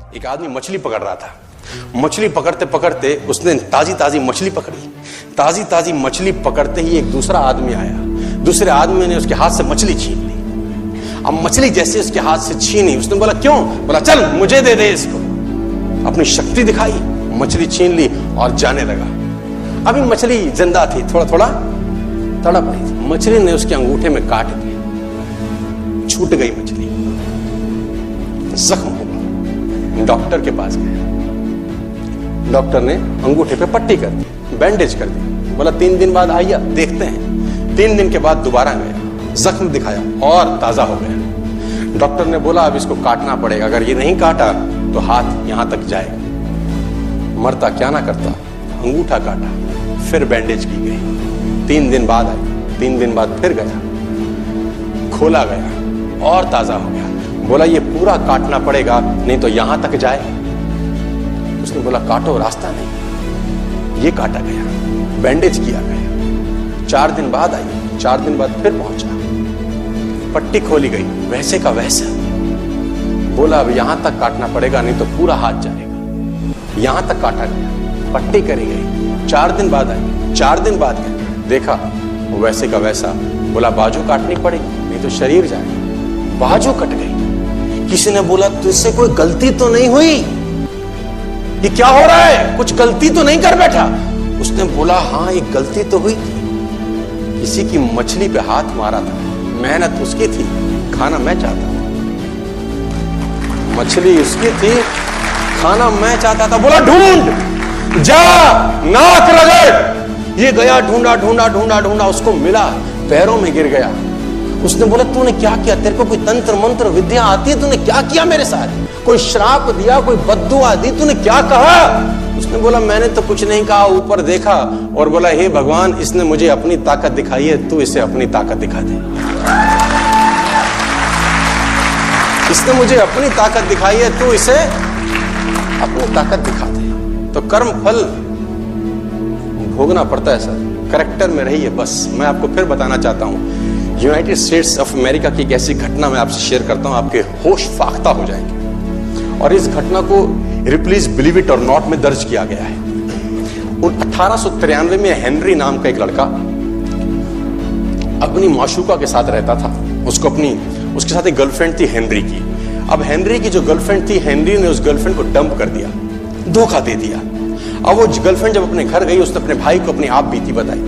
एक आदमी मछली पकड़ रहा था। मछली पकड़ते पकड़ते उसने ताजी ताजी मछली पकड़ी। ताजी ताजी मछली पकड़ते ही एक दूसरा आदमी आया। दूसरे आदमी ने उसके हाथ से मछली छीन ली। अब मछली जैसे उसके हाथ से छीनी, उसने बोला क्यों? बोला चल मुझे दे दे इसको। अपनी शक्ति दिखाई, मछली छीन ली और जाने लगा। अभी मछली जिंदा थी, थोड़ा थोड़ा तड़प रही थी। मछली ने उसके अंगूठे में काट दिया, छूट गई मछली, जख्म हुआ। डॉक्टर के पास गए। डॉक्टर ने अंगूठे पे पट्टी कर दी, बैंडेज कर दी। बोला 3 दिन बाद आइए देखते हैं। 3 दिन के बाद दोबारा गया, जख्म दिखाया और ताजा हो गया। डॉक्टर ने बोला अब इसको काटना पड़ेगा, अगर ये नहीं काटा तो हाथ यहां तक जाएगा। मरता क्या ना करता, अंगूठा काटा, फिर बैंडेज की गई। 3 दिन बाद आई, 3 दिन बाद फिर गया, खोला गया और ताजा हो गया। बोला ये पूरा काटना पड़ेगा नहीं तो यहां तक जाए। उसने बोला काटो, रास्ता नहीं। ये काटा गया, बैंडेज किया गया। 4 दिन बाद आई, 4 दिन बाद फिर पहुंचा, पट्टी खोली गई, वैसे का वैसा। बोला अब यहां तक काटना पड़ेगा नहीं तो पूरा हाथ जाएगा। यहां तक काटा गया, पट्टी करी गई। 4 दिन बाद आई, 4 दिन बाद गए, देखा वैसे का वैसा। बोला बाजू काटनी पड़ेगी नहीं तो शरीर जाएगा। बाजू कट गई। किसी ने बोला तुझसे कोई गलती तो नहीं हुई? ये क्या हो रहा है? कुछ गलती तो नहीं कर बैठा? उसने बोला हाँ एक गलती तो हुई थी। किसी की मछली पे हाथ मारा था, मेहनत उसकी थी, खाना मैं चाहता था। मछली उसकी थी, खाना मैं चाहता था। बोला ढूंढ, जा, नाक रगड़। ये गया, ढूंढा ढूंढा ढूंढा ढूंढा, उसको मिला, पैरों में गिर गया। उसने बोला तूने क्या किया? तेरे को कोई तंत्र मंत्र विद्या आती है? तूने क्या किया मेरे साथ? कोई श्राप दिया, कोई बद्दुआ दी? तूने क्या कहा? उसने बोला मैंने तो कुछ नहीं कहा, ऊपर देखा और बोला हे भगवान इसने मुझे अपनी ताकत दिखाई है, तू इसे अपनी ताकत दिखा दे। इसने मुझे अपनी ताकत दिखाई है, तू इसे अपनी ताकत दिखा दे। तो कर्म फल भोगना पड़ता है सर, करेक्टर में रहिए बस। मैं आपको फिर बताना चाहता हूं, यूनाइटेड स्टेट्स ऑफ अमेरिका की एक ऐसी घटना मैं आपसे शेयर करता हूं, आपके होश फाख्ता हो जाएंगे। और इस घटना को रिप्लीज बिलीव इट और नॉट में दर्ज किया गया है। 1893 में हेनरी नाम का एक लड़का अपनी माशूका के साथ रहता था। उसके साथ एक गर्लफ्रेंड थी हेनरी की। अब हेनरी की जो गर्लफ्रेंड थी, हेनरी ने उस गर्लफ्रेंड को डंप कर दिया, धोखा दे दिया। अब वो गर्लफ्रेंड जब अपने घर गई, उसने अपने भाई को अपनी आप बीती बताई।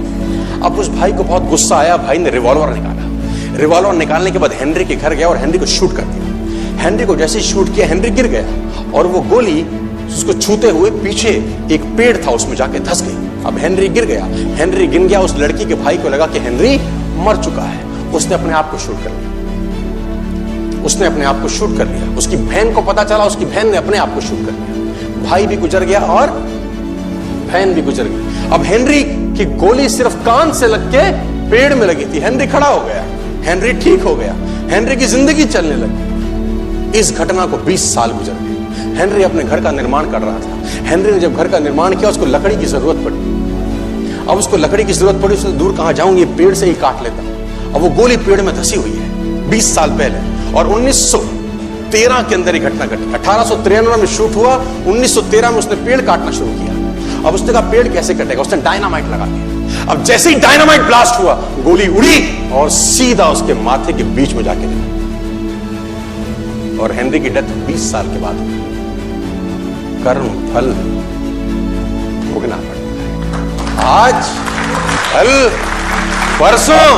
अब उस भाई को बहुत गुस्सा आया, भाई ने रिवॉल्वर निकाला। रिवॉल्वर निकालने के बाद हेनरी के घर गया और हेनरी को शूट कर दिया। हेनरी को जैसे शूट किया, हेनरी गिर गया और वो गोली उसको छूते हुए पीछे एक पेड़ था उसमें जाके धंस गई। अब हेनरी गिर गया, हेनरी गिर गया। उस लड़की के भाई को लगा कि हेनरी मर चुका है, उसने अपने आप को शूट कर लिया। उसने अपने आप को शूट कर लिया। उसकी बहन को पता चला, उसकी बहन ने अपने आप को शूट कर लिया। भाई भी गुजर गया और बहन भी गुजर गई। अब हेनरी की गोली सिर्फ कान से लग के पेड़ में लगी थी। हेनरी खड़ा हो गया, हेनरी ठीक हो गया, हेनरी की जिंदगी चलने लगी। इस घटना को 20 साल गुजर गए। हेनरी अपने घर का निर्माण कर रहा था। हेनरी ने जब घर का निर्माण किया, उसको लकड़ी की जरूरत पड़ी। अब उसको लकड़ी की जरूरत पड़ी, उसने दूर कहां जाऊं, ये पेड़ से ही काट लेता। अब वो गोली पेड़ में धसी हुई है 20 साल पहले। और 1913 के अंदर ये घटना घटी। 1893 में शूट हुआ, 1913 में उसने पेड़ काटना शुरू किया। अब उसने कहा पेड़ कैसे कटेगा, उसने डायनामाइट लगा दिया। अब जैसे ही डायनामाइट ब्लास्ट हुआ, गोली उड़ी और सीधा उसके माथे के बीच में जाके लगी। और हेनरी की डेथ 20 साल के बाद हुई। कर्म फल भोगना पड़ता है। आज कल परसों